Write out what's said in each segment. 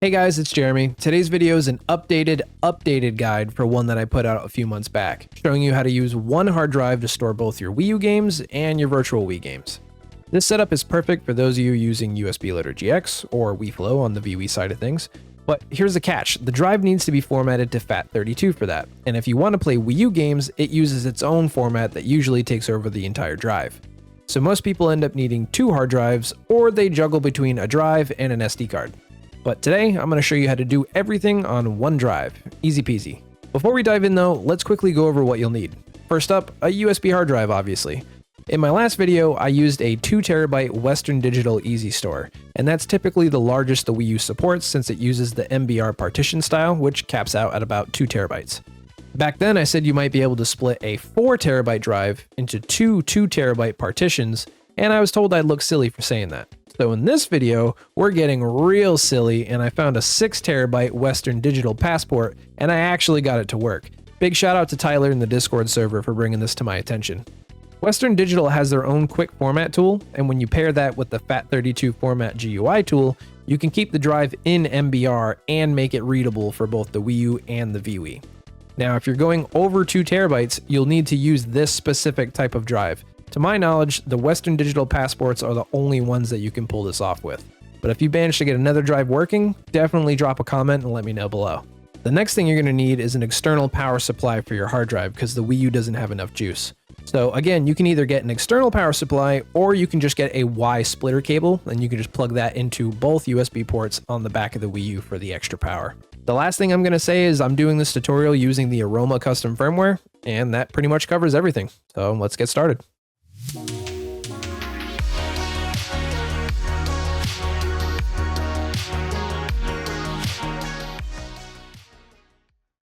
Hey guys, it's Jeremy. Today's video is an updated guide for one that I put out a few months back, showing you how to use one hard drive to store both your Wii U games and your virtual Wii games. This setup is perfect for those of you using USB Loader GX or Wii Flow on the Wii side of things. But here's the catch, the drive needs to be formatted to FAT32 for that, and if you want to play Wii U games, it uses its own format that usually takes over the entire drive. So most people end up needing two hard drives, or they juggle between a drive and an SD card. But today, I'm going to show you how to do everything on one drive. Easy peasy. Before we dive in though, let's quickly go over what you'll need. First up, a USB hard drive, obviously. In my last video, I used a 2TB Western Digital Easy Store, and that's typically the largest the Wii U supports since it uses the MBR partition style, which caps out at about 2 TB. Back then, I said you might be able to split a 4TB drive into two 2TB partitions, and I was told I'd look silly for saying that. So in this video, we're getting real silly, and I found a 6TB Western Digital Passport, and I actually got it to work. Big shout out to Tyler in the Discord server for bringing this to my attention. Western Digital has their own quick format tool, and when you pair that with the FAT32 format GUI tool, you can keep the drive in MBR and make it readable for both the Wii U and the Wii. Now, if you're going over 2 TB, you'll need to use this specific type of drive. To my knowledge, the Western Digital Passports are the only ones that you can pull this off with. But if you manage to get another drive working, definitely drop a comment and let me know below. The next thing you're going to need is an external power supply for your hard drive because the Wii U doesn't have enough juice. So again, you can either get an external power supply or you can just get a Y splitter cable and you can just plug that into both USB ports on the back of the Wii U for the extra power. The last thing I'm going to say is I'm doing this tutorial using the Aroma custom firmware, and that pretty much covers everything. So let's get started.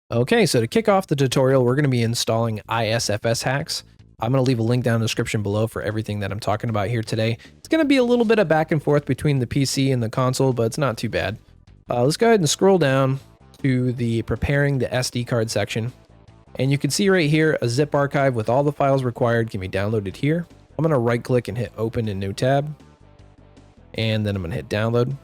Okay, so to kick off the tutorial, we're going to be installing ISFShax. I'm going to leave a link down in the description below for everything that I'm talking about here today. It's going to be a little bit of back and forth between the PC and the console, but it's not too bad. Let's go ahead and scroll down to the preparing the SD card section. And you can see right here, a zip archive with all the files required can be downloaded here. I'm going to right click and hit open in new tab. And then I'm going to hit download.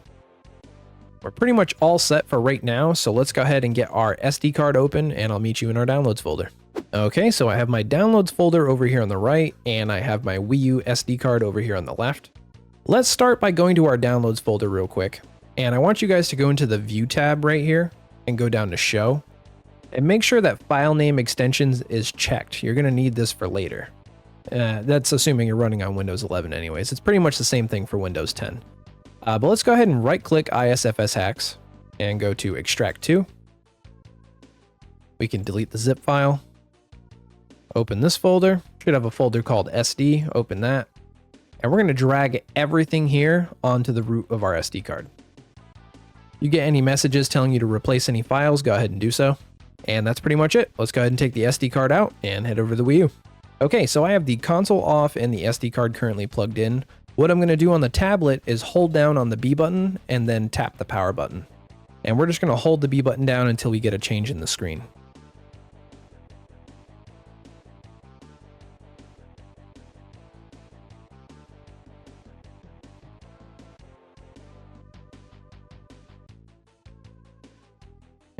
We're pretty much all set for right now. So let's go ahead and get our SD card open and I'll meet you in our downloads folder. Okay, so I have my downloads folder over here on the right and I have my Wii U SD card over here on the left. Let's start by going to our downloads folder real quick. And I want you guys to go into the view tab right here and go down to show. And make sure that file name extensions is checked. You're going to need this for later. That's assuming you're running on Windows 11 anyways. It's pretty much the same thing for Windows 10. But let's go ahead and right click ISFShax and go to extract to. We can delete the zip file. Open this folder. Should have a folder called SD. Open that. And we're going to drag everything here onto the root of our SD card. You get any messages telling you to replace any files, go ahead and do so. And that's pretty much it. Let's go ahead and take the SD card out and head over to the Wii U. Okay, so I have the console off and the SD card currently plugged in. What I'm going to do on the tablet is hold down on the B button and then tap the power button. And we're just going to hold the B button down until we get a change in the screen.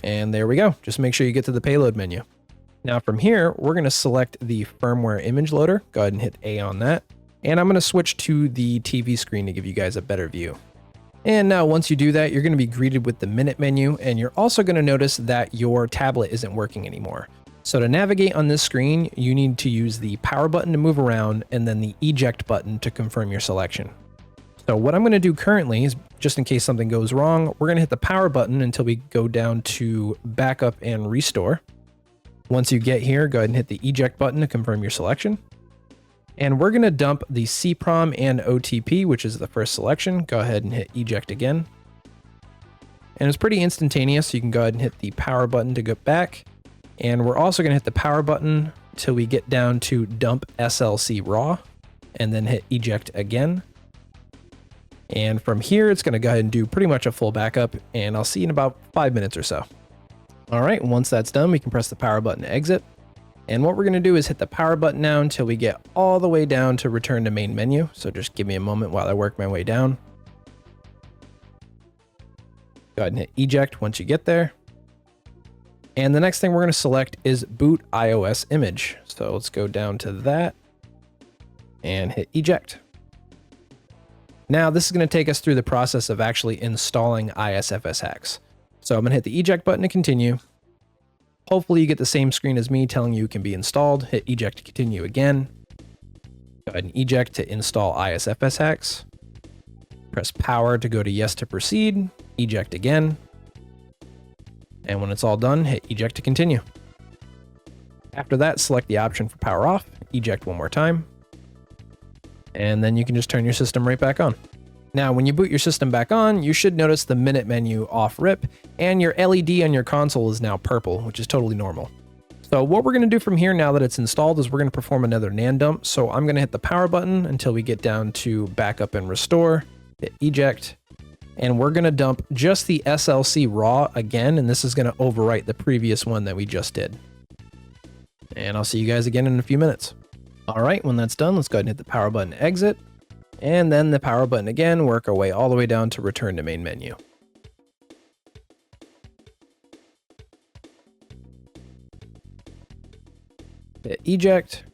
And there we go. Just make sure you get to the payload menu. Now from here, we're going to select the firmware image loader. Go ahead and hit A on that. And I'm going to switch to the TV screen to give you guys a better view. And now once you do that, you're going to be greeted with the minute menu. And you're also going to notice that your tablet isn't working anymore. So to navigate on this screen, you need to use the power button to move around and then the eject button to confirm your selection. So what I'm going to do currently is, just in case something goes wrong, we're going to hit the power button until we go down to backup and restore. Once you get here, go ahead and hit the eject button to confirm your selection. And we're going to dump the CPROM and OTP, which is the first selection. Go ahead and hit eject again. And it's pretty instantaneous. So you can go ahead and hit the power button to go back. And we're also going to hit the power button till we get down to dump SLC raw and then hit eject again. And from here, it's going to go ahead and do pretty much a full backup, and I'll see you in about 5 minutes or so. All right, once that's done, we can press the power button to exit. And what we're going to do is hit the power button now until we get all the way down to return to main menu. So just give me a moment while I work my way down. Go ahead and hit eject once you get there. And the next thing we're going to select is boot iOS image. So let's go down to that and hit eject. Now this is going to take us through the process of actually installing ISFShax. So I'm going to hit the eject button to continue. Hopefully you get the same screen as me telling you it can be installed. Hit eject to continue again. Go ahead and eject to install ISFShax. Press power to go to yes to proceed. Eject again. And when it's all done, hit eject to continue. After that, select the option for power off. Eject one more time. And then you can just turn your system right back on. Now, when you boot your system back on, you should notice the minute menu off rip, and your LED on your console is now purple, which is totally normal. So what we're going to do from here now that it's installed is we're going to perform another NAND dump. So I'm going to hit the power button until we get down to backup and restore, hit eject, and we're going to dump just the SLC raw again, and this is going to overwrite the previous one that we just did. And I'll see you guys again in a few minutes. All right, when that's done, let's go ahead and hit the power button to exit, and then the power button again, work our way all the way down to return to main menu. Hit eject.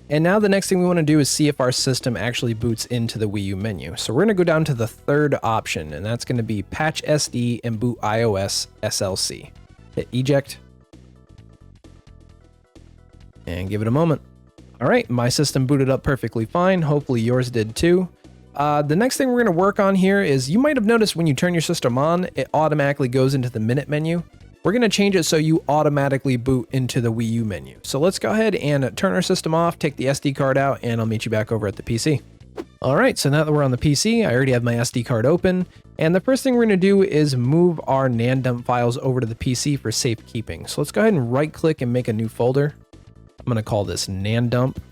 And now the next thing we want to do is see if our system actually boots into the Wii U menu. So we're going to go down to the third option, and that's going to be patch SD and boot iOS SLC. Hit eject. And give it a moment. All right, my system booted up perfectly fine. Hopefully yours did too. The next thing we're going to work on here is you might have noticed when you turn your system on, it automatically goes into the minute menu. We're going to change it so you automatically boot into the Wii U menu. So let's go ahead and turn our system off, take the SD card out, and I'll meet you back over at the PC. All right, so now that we're on the PC, I already have my SD card open. And the first thing we're going to do is move our NAND dump files over to the PC for safekeeping. So let's go ahead and right click and make a new folder. I'm going to call this NAND dump.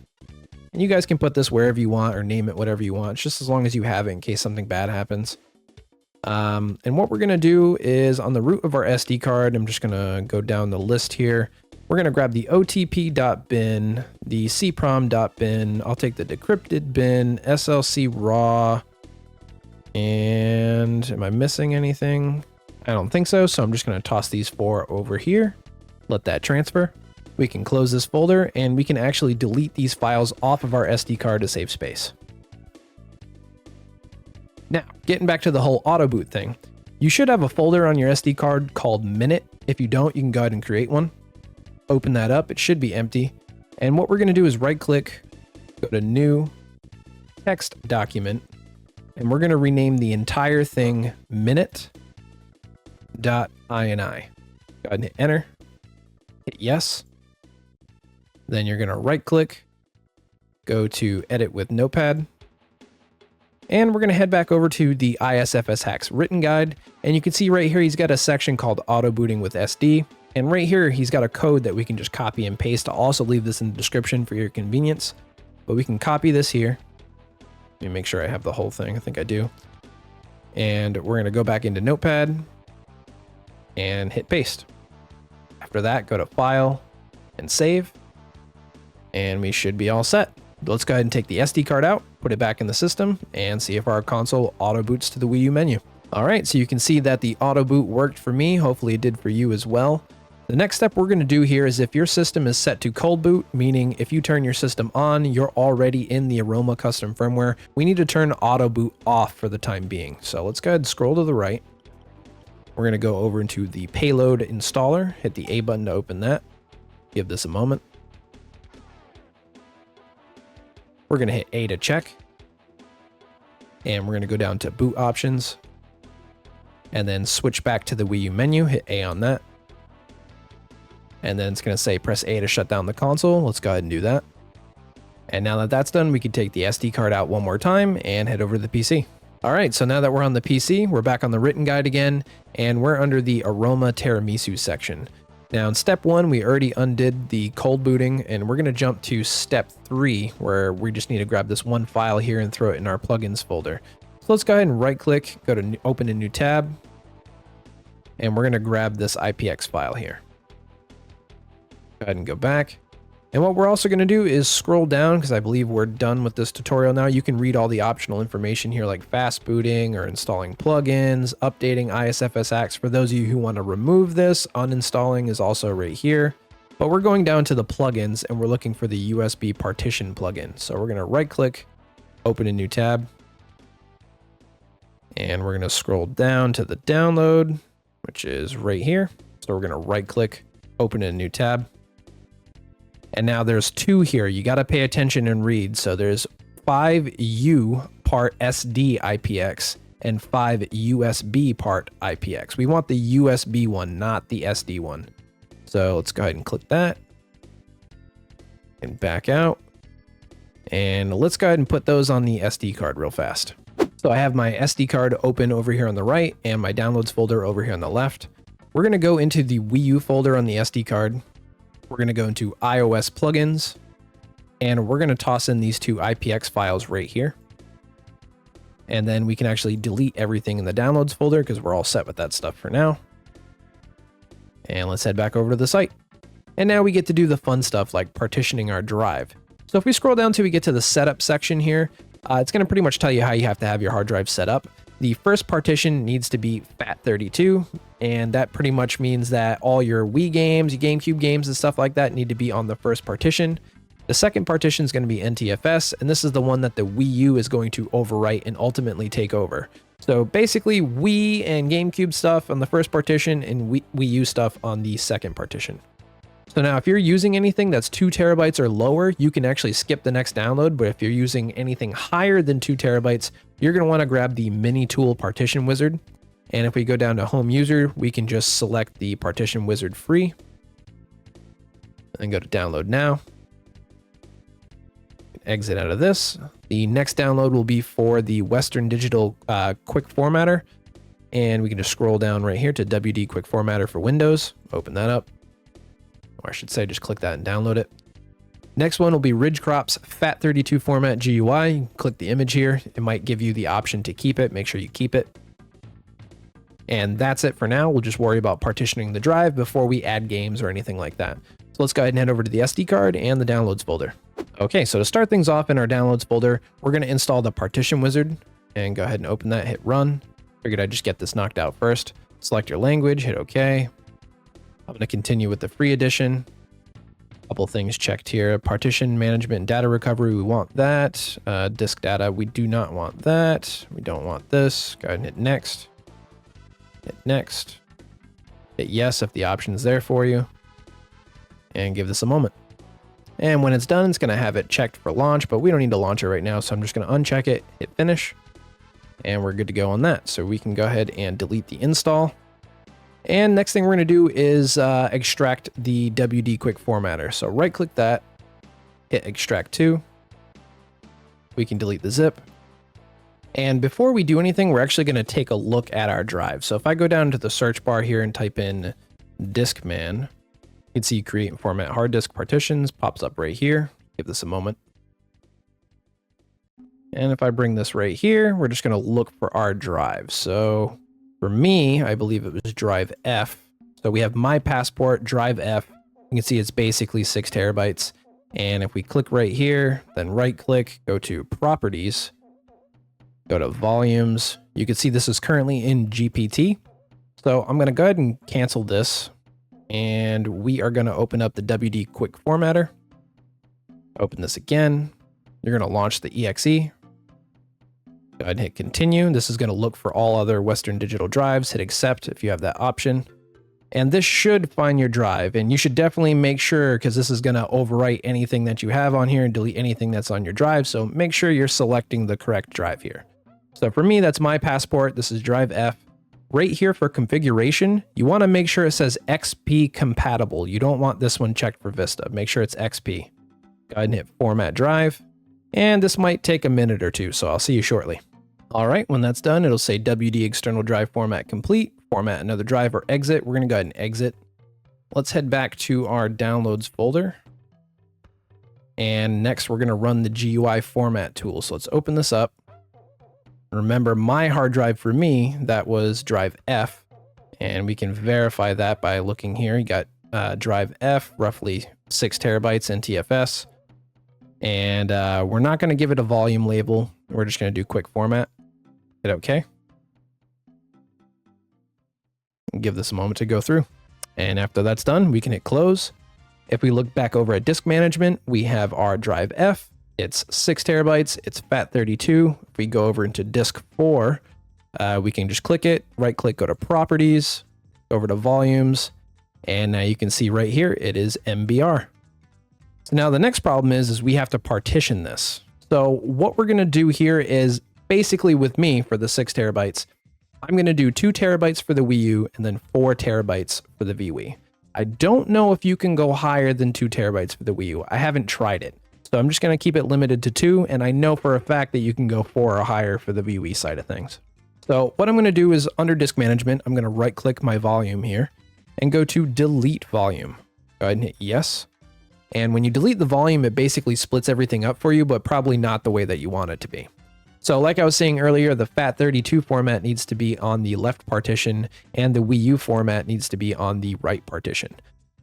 And you guys can put this wherever you want or name it whatever you want, just as long as you have it in case something bad happens. And what we're going to do is on the root of our SD card, I'm just going to go down the list here. We're going to grab the OTP.bin, the CPROM.bin. I'll take the decrypted bin, SLC raw. And am I missing anything? I don't think so. So I'm just going to toss these four over here. Let that transfer. We can close this folder and we can actually delete these files off of our SD card to save space. Now, getting back to the whole Autoboot thing, you should have a folder on your SD card called Minute. If you don't, you can go ahead and create one. Open that up, it should be empty. And what we're going to do is right click, go to New, Text Document, and we're going to rename the entire thing minute.ini. Go ahead and hit enter, hit yes. Then you're going to right click, go to Edit with Notepad, and we're going to head back over to the ISFShax written guide. And you can see right here, he's got a section called Auto Booting with SD. And right here, he's got a code that we can just copy and paste. I'll also leave this in the description for your convenience. But we can copy this here. Let me make sure I have the whole thing. I think I do. And we're going to go back into Notepad and hit paste. After that, go to File and Save. And we should be all set. Let's go ahead and take the SD card out, put it back in the system, and see if our console auto boots to the Wii U menu. All right, so you can see that the auto boot worked for me. Hopefully it did for you as well. The next step we're going to do here is if your system is set to cold boot, meaning if you turn your system on, you're already in the Aroma custom firmware, we need to turn auto boot off for the time being. So let's go ahead and scroll to the right. We're going to go over into the payload installer, hit the A button to open that. Give this a moment. We're going to hit A to check. And we're going to go down to boot options. And then switch back to the Wii U menu, hit A on that. And then it's going to say press A to shut down the console. Let's go ahead and do that. And now that that's done, we can take the SD card out one more time and head over to the PC. All right, so now that we're on the PC, we're back on the written guide again, and we're under the Aroma Tiramisu section. Now in step 1, we already undid the cold booting, and we're going to jump to step 3, where we just need to grab this one file here and throw it in our plugins folder. So let's go ahead and right click, go to open a new tab, and we're going to grab this IPX file here. Go ahead and go back, And what we're also going to do is scroll down, because I believe we're done with this tutorial now. You can read all the optional information here, like fast booting or installing plugins, updating ISFSax. For those of you who want to remove this, uninstalling is also right here. But we're going down to the plugins and we're looking for the USB partition plugin. So we're going to right click, open a new tab. And we're going to scroll down to the download, which is right here. So we're going to right click, open a new tab. And now there's two here. You got to pay attention and read. So there's 5U part SD IPX and 5 USB part IPX. We want the USB one, not the SD one. So let's go ahead and click that and back out. And let's go ahead and put those on the SD card real fast. So I have my SD card open over here on the right and my downloads folder over here on the left. We're going to go into the Wii U folder on the SD card. We're going to go into iOS plugins, and we're going to toss in these two IPX files right here. And then we can actually delete everything in the downloads folder because we're all set with that stuff for now. And let's head back over to the site. And now we get to do the fun stuff like partitioning our drive. So if we scroll down till we get to the setup section here, it's going to pretty much tell you how you have to have your hard drive set up. The first partition needs to be FAT32, and that pretty much means that all your Wii games, your Gamecube games and stuff like that need to be on the first partition. The second partition is going to be NTFS, and this is the one that the Wii U is going to overwrite and ultimately take over. So basically Wii and Gamecube stuff on the first partition and Wii U stuff on the second partition. So now if you're using anything that's 2 terabytes or lower, you can actually skip the next download. But if you're using anything higher than 2 terabytes, you're going to want to grab the mini tool partition wizard. And if we go down to home user, we can just select the partition wizard free and go to download now. Exit out of this. The next download will be for the Western Digital quick formatter. And we can just scroll down right here to WD quick formatter for Windows. Open that up. Or I should say, just click that and download it. Next one will be Ridgecrop's FAT32 format GUI. You can click the image here. It might give you the option to keep it. Make sure you keep it. And that's it for now. We'll just worry about partitioning the drive before we add games or anything like that. So let's go ahead and head over to the SD card and the downloads folder. Okay, so to start things off in our downloads folder, we're going to install the partition wizard and go ahead and open that, hit run. Figured I'd just get this knocked out first. Select your language, hit OK. I'm going to continue with the free edition. A couple things checked here. Partition management and data recovery, we want that. Disk data, we do not want that. We don't want this. Go ahead and hit next. Hit next. Hit yes if the option is there for you. And give this a moment. And when it's done, it's going to have it checked for launch, but we don't need to launch it right now. So I'm just going to uncheck it, hit finish, and we're good to go on that. So we can go ahead and delete the install. And next thing we're going to do is extract the WD quick formatter. So right click that, hit extract to. We can delete the zip. And before we do anything, we're actually going to take a look at our drive. So if I go down to the search bar here and type in Diskman, you can see create and format hard disk partitions pops up right here. Give this a moment. And if I bring this right here, we're just going to look for our drive. So for me, I believe it was drive F. So we have my passport, drive F. You can see it's basically 6 terabytes. And if we click right here, then right click, go to properties, go to volumes. You can see this is currently in GPT. So I'm going to go ahead and cancel this. And we are going to open up the WD quick formatter. Open this again. You're going to launch the exe. Go ahead and hit continue. This is going to look for all other Western Digital drives. Hit accept if you have that option. And this should find your drive. And you should definitely make sure, because this is going to overwrite anything that you have on here and delete anything that's on your drive. So make sure you're selecting the correct drive here. So for me, that's my passport. This is drive F. Right here for configuration, you want to make sure it says XP compatible. You don't want this one checked for Vista. Make sure it's XP. Go ahead and hit format drive. And this might take a minute or two, so I'll see you shortly. All right, when that's done, it'll say WD external drive format complete, format another drive or exit. We're going to go ahead and exit. Let's head back to our downloads folder. And next we're going to run the GUI format tool. So let's open this up. Remember my hard drive for me, that was drive F. And we can verify that by looking here. You got drive F, roughly 6 terabytes NTFS. And we're not going to give it a volume label. We're just going to do quick format. Hit OK. Give this a moment to go through. And after that's done, we can hit close. If we look back over at disk management, we have our drive F. It's 6 terabytes. It's FAT32. If we go over into disk 4, we can just click it, right click, go to properties, over to volumes. And now you can see right here, it is MBR. So now the next problem is we have to partition this. So what we're going to do here is basically with me for the 6 terabytes, I'm going to do 2 terabytes for the Wii U and then 4 terabytes for the Wii. I don't know if you can go higher than 2 terabytes for the Wii U. I haven't tried it. So I'm just going to keep it limited to 2. And I know for a fact that you can go 4 or higher for the Wii side of things. So what I'm going to do is under disk management, I'm going to right click my volume here and go to delete volume. Go ahead and hit yes. And when you delete the volume, it basically splits everything up for you, but probably not the way that you want it to be. So like I was saying earlier, the FAT32 format needs to be on the left partition and the Wii U format needs to be on the right partition.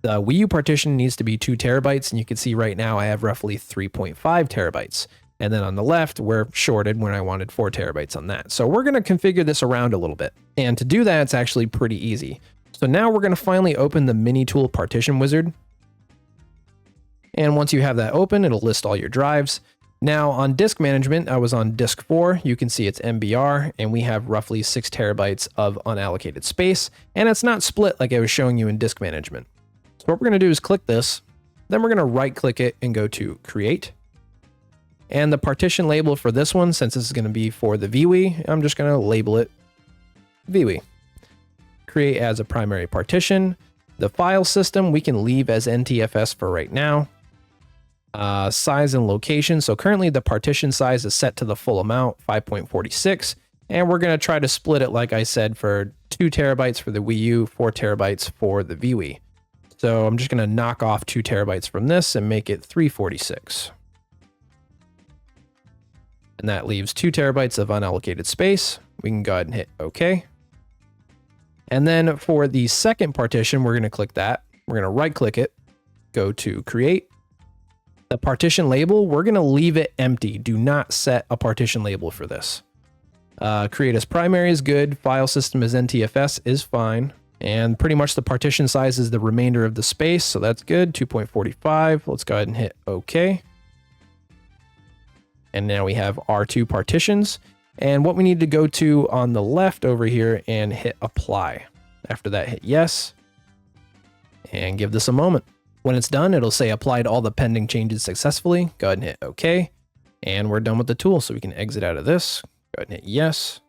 The Wii U partition needs to be 2 terabytes, and you can see right now I have roughly 3.5 terabytes. And then on the left, we're shorted when I wanted 4 terabytes on that. So we're going to configure this around a little bit. And to do that, it's actually pretty easy. So now we're going to finally open the mini tool partition wizard. And once you have that open, it'll list all your drives. Now on disk management, I was on disk 4. You can see it's MBR, and we have roughly 6 terabytes of unallocated space. And it's not split like I was showing you in disk management. So what we're going to do is click this. Then we're going to right click it and go to create. And the partition label for this one, since this is going to be for the Wii, I'm just going to label it Wii. Create as a primary partition. The file system we can leave as NTFS for right now. Size and location. So currently the partition size is set to the full amount, 5.46. And we're going to try to split it, like I said, for 2 terabytes for the Wii U, 4 terabytes for the Wii. So I'm just going to knock off 2 terabytes from this and make it 346. And that leaves 2 terabytes of unallocated space. We can go ahead and hit OK. And then for the second partition, we're going to click that. We're going to right click it, go to create. The partition label, we're going to leave it empty. Do not set a partition label for this. Create as primary is good. File system as NTFS is fine. And pretty much the partition size is the remainder of the space. So that's good. 2.45. Let's go ahead and hit OK. And now we have our 2 partitions. And what we need to go to on the left over here and hit apply. After that, hit yes. And give this a moment. When it's done, it'll say applied all the pending changes successfully. Go ahead and hit OK. And we're done with the tool. So we can exit out of this. Go ahead and hit yes.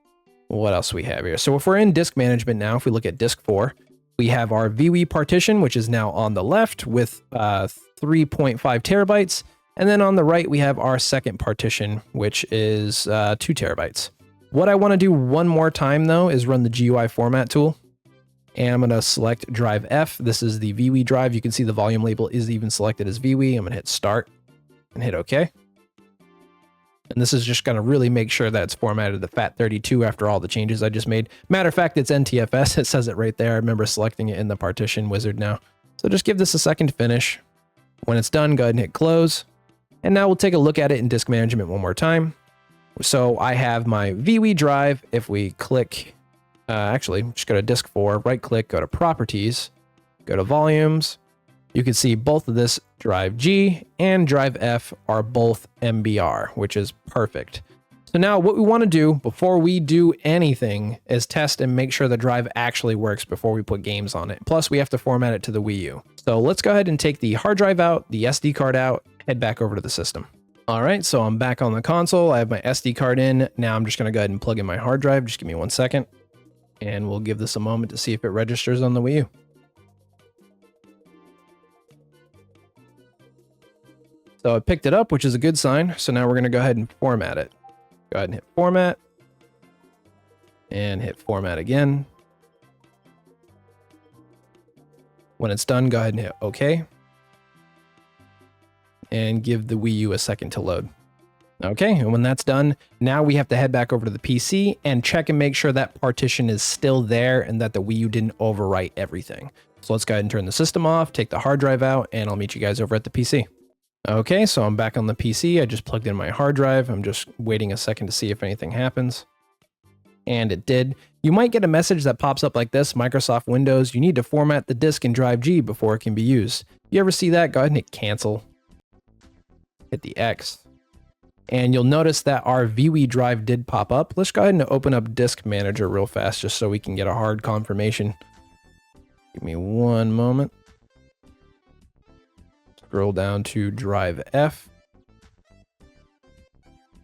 What else we have here? So if we're in disk management now, if we look at disk 4, we have our Wii partition, which is now on the left with 3.5 terabytes. And then on the right, we have our second partition, which is 2 terabytes. What I want to do one more time, though, is run the GUI format tool. And I'm going to select drive F. This is the Wii drive. You can see the volume label is even selected as Wii. I'm going to hit start and hit OK. And this is just going to really make sure that it's formatted to FAT32 after all the changes I just made. Matter of fact, it's NTFS. It says it right there. I remember selecting it in the partition wizard now. So just give this a second to finish. When it's done, go ahead and hit close. And now we'll take a look at it in disk management one more time. So I have my Wii drive. If we click, actually, just go to disk 4, right click, go to properties, go to volumes. You can see both of this drive G and drive F are both MBR, which is perfect. So now what we want to do before we do anything is test and make sure the drive actually works before we put games on it. Plus we have to format it to the Wii U. So let's go ahead and take the hard drive out, the SD card out, head back over to the system. All right, so I'm back on the console. I have my SD card in. Now I'm just going to go ahead and plug in my hard drive. Just give me 1 second. And we'll give this a moment to see if it registers on the Wii U. So I picked it up, which is a good sign. So now we're going to go ahead and format it. Go ahead and hit format. And hit format again. When it's done, go ahead and hit OK. And give the Wii U a second to load. Okay, and when that's done, now we have to head back over to the PC and check and make sure that partition is still there and that the Wii U didn't overwrite everything. So let's go ahead and turn the system off, take the hard drive out, and I'll meet you guys over at the PC. Okay, so I'm back on the PC. I just plugged in my hard drive. I'm just waiting a second to see if anything happens. And it did. You might get a message that pops up like this: Microsoft Windows, you need to format the disk in drive G before it can be used. You ever see that? Go ahead and hit cancel. Hit the X. And you'll notice that our Wii drive did pop up. Let's go ahead and open up Disk Manager real fast just so we can get a hard confirmation. Give me one moment. Scroll down to Drive F.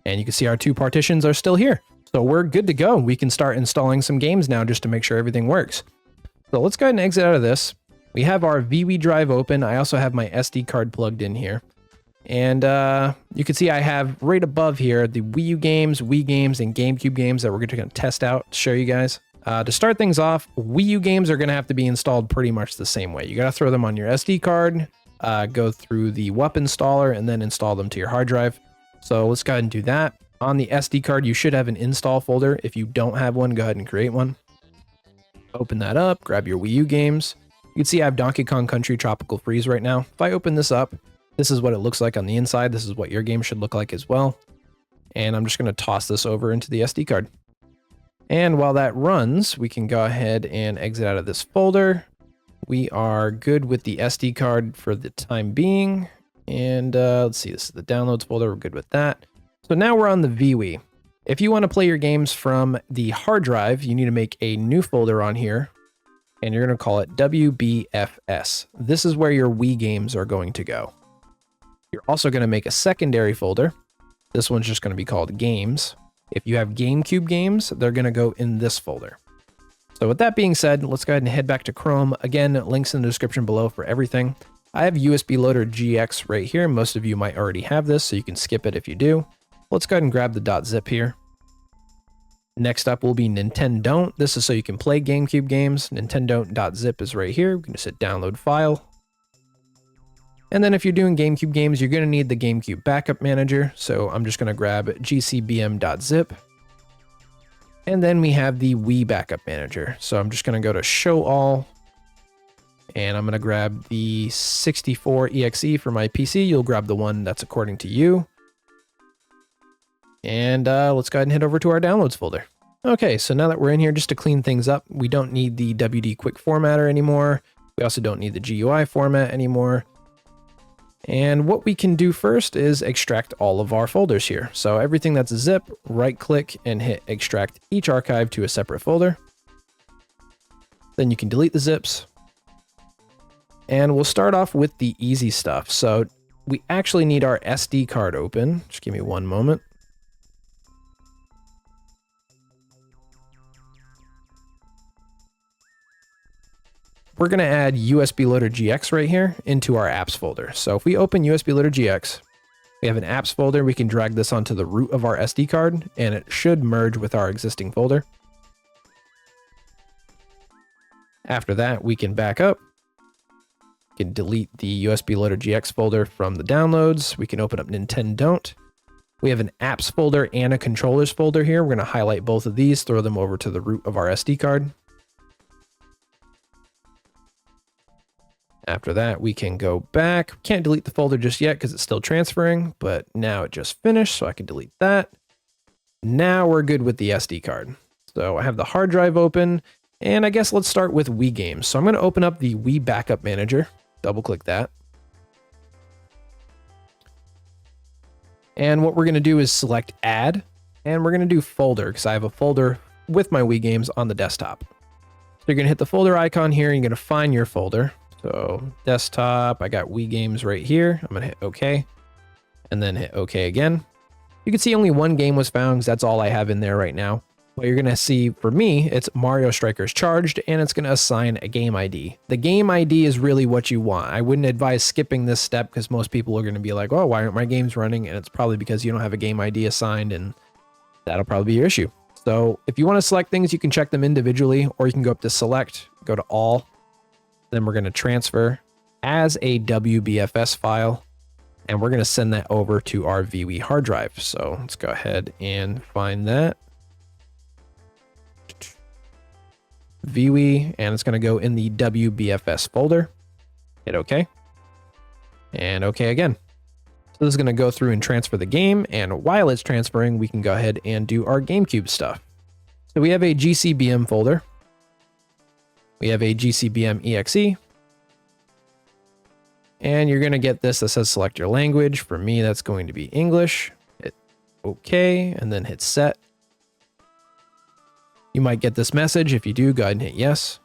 And you can see our two partitions are still here. So we're good to go. We can start installing some games now just to make sure everything works. So let's go ahead and exit out of this. We have our Wii drive open. I also have my SD card plugged in here. And you can see I have right above here the Wii U games, Wii games, and Gamecube games that we're going to test out to show you guys. To start things off, Wii U games are going to have to be installed pretty much the same way. You got to throw them on your SD card, go through the WUP installer, and then install them to your hard drive. So let's go ahead and do that. On the SD card, you should have an install folder. If you don't have one, go ahead and create one. Open that up, grab your Wii U games. You can see I have Donkey Kong Country Tropical Freeze right now. If I open this up, this is what it looks like on the inside. This is what your game should look like as well. And I'm just going to toss this over into the SD card. And while that runs, we can go ahead and exit out of this folder. We are good with the SD card for the time being. And let's see, this is the downloads folder. We're good with that. So now we're on the Wii Wii. If you want to play your games from the hard drive, you need to make a new folder on here. And you're going to call it WBFS. This is where your Wii games are going to go. You're also going to make a secondary folder. This one's just going to be called Games. If you have Gamecube games, they're going to go in this folder. So with that being said, let's go ahead and head back to Chrome. Again, links in the description below for everything. I have USB Loader GX right here. Most of you might already have this, so you can skip it if you do. Let's go ahead and grab the .zip here. Next up will be Nintendo. This is so you can play Gamecube games. Nintendo.zip is right here. We can just hit download file. And then if you're doing Gamecube games, you're going to need the Gamecube backup manager. So I'm just going to grab gcbm.zip. And then we have the Wii backup manager. So I'm just going to go to show all. And I'm going to grab the 64exe for my PC. You'll grab the one that's according to you. And let's go ahead and head over to our downloads folder. Okay, so now that we're in here, just to clean things up, we don't need the WD quick formatter anymore. We also don't need the GUI format anymore. And what we can do first is extract all of our folders here. So everything that's a zip, right click and hit extract each archive to a separate folder. Then you can delete the zips. And we'll start off with the easy stuff. So we actually need our SD card open. Just give me one moment. We're going to add USB Loader GX right here into our apps folder. So if we open USB Loader GX, we have an apps folder. We can drag this onto the root of our SD card, and it should merge with our existing folder. After that, we can back up. We can delete the USB Loader GX folder from the downloads. We can open up Nintendo. We have an apps folder and a controllers folder here. We're going to highlight both of these, throw them over to the root of our SD card. After that, we can go back. Can't delete the folder just yet because it's still transferring, but now it just finished, so I can delete that. Now we're good with the SD card. So I have the hard drive open, and I guess let's start with Wii games. So I'm going to open up the Wii Backup Manager, double click that. And what we're going to do is select Add, and we're going to do Folder because I have a folder with my Wii games on the desktop. So you're going to hit the folder icon here, and you're going to find your folder. So desktop, I got Wii games right here. I'm going to hit OK and then hit OK again. You can see only one game was found because that's all I have in there right now. What you're going to see for me, it's Mario Strikers Charged, and it's going to assign a game ID. The game ID is really what you want. I wouldn't advise skipping this step because most people are going to be like, oh, why aren't my games running? And it's probably because you don't have a game ID assigned, and that'll probably be your issue. So if you want to select things, you can check them individually, or you can go up to Select, go to All. Then we're going to transfer as a WBFS file. and we're going to send that over to our Wii hard drive. So let's go ahead and find that. Wii, and it's going to go in the WBFS folder. Hit OK. And OK again. So this is going to go through and transfer the game, and while it's transferring, we can go ahead and do our Gamecube stuff. So we have a GCBM folder. We have a GCBM exe. And you're going to get this that says select your language. For me, that's going to be English. Hit OK, and then hit set. You might get this message. If you do, go ahead and hit yes.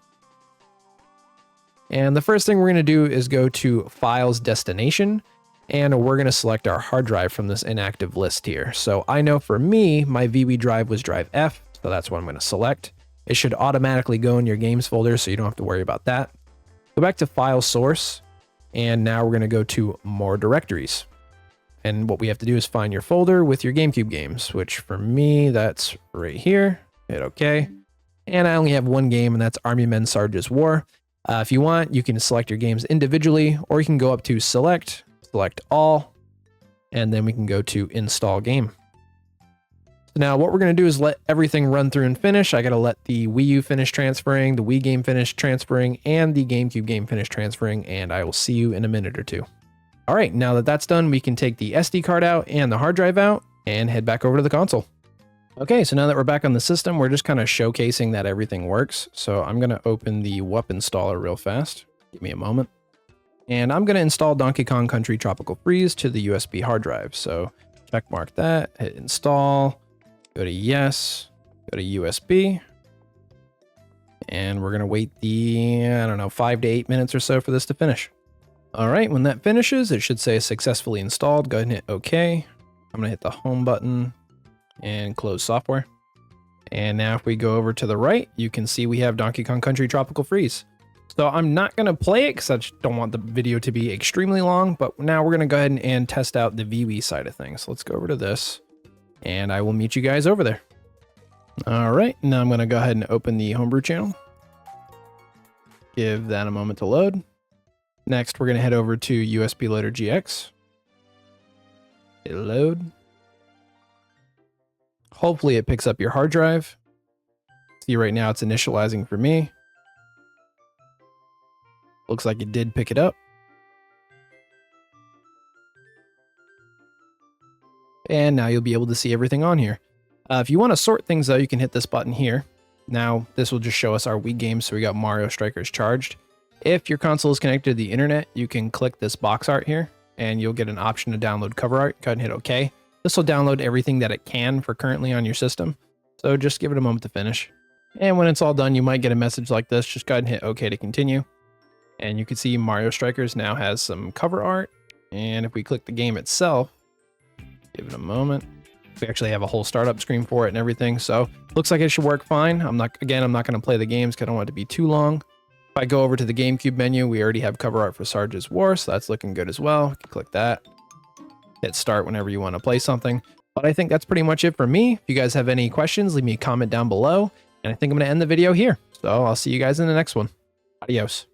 And the first thing we're going to do is go to Files Destination, and we're going to select our hard drive from this inactive list here. So I know for me, my Wii drive was drive F, so that's what I'm going to select. It should automatically go in your games folder, so you don't have to worry about that. Go back to File Source, and now we're going to go to More Directories. And what we have to do is find your folder with your Gamecube games, which for me, that's right here. Hit OK. And I only have one game, and that's Army Men Sarge's War. If you want, you can select your games individually, or you can go up to Select All, and then we can go to Install Game. So now what we're going to do is let everything run through and finish. I got to let the Wii U finish transferring, the Wii game finish transferring, and the Gamecube game finish transferring, and I will see you in a minute or two. All right, now that that's done, we can take the SD card out and the hard drive out and head back over to the console. Okay, so now that we're back on the system, we're just kind of showcasing that everything works. So I'm going to open the WUP installer real fast. Give me a moment. And I'm going to install Donkey Kong Country Tropical Freeze to the USB hard drive. So check mark that, hit install, go to yes, go to USB. And we're going to wait the, I don't know, 5 to 8 minutes or so for this to finish. All right, when that finishes, it should say successfully installed. Go ahead and hit OK. I'm going to hit the home button and close software. And now if we go over to the right, you can see we have Donkey Kong Country Tropical Freeze. So I'm not going to play it because I just don't want the video to be extremely long, but now we're going to go ahead and test out the Wii side of things. So let's go over to this, and I will meet you guys over there. All right, now I'm going to go ahead and open the homebrew channel. Give that a moment to load. Next, we're going to head over to USB Loader GX. Hit load. Hopefully it picks up your hard drive. See, right now it's initializing for me. Looks like it did pick it up. And now you'll be able to see everything on here. If you want to sort things though, you can hit this button here. Now this will just show us our Wii games. So we got Mario Strikers Charged. If your console is connected to the internet, you can click this box art here and you'll get an option to download cover art. Go ahead and hit OK. This will download everything that it can for currently on your system. So just give it a moment to finish. And when it's all done, you might get a message like this. Just go ahead and hit OK to continue. And you can see Mario Strikers now has some cover art. And if we click the game itself, give it a moment. We actually have a whole startup screen for it and everything. So looks like it should work fine. I'm not going to play the games because I don't want it to be too long. If I go over to the GameCube menu, we already have cover art for Sarge's War. So that's looking good as well. You can click that. Hit start whenever you want to play something. But I think that's pretty much it for me. If you guys have any questions, leave me a comment down below. And I think I'm going to end the video here. So I'll see you guys in the next one. Adios.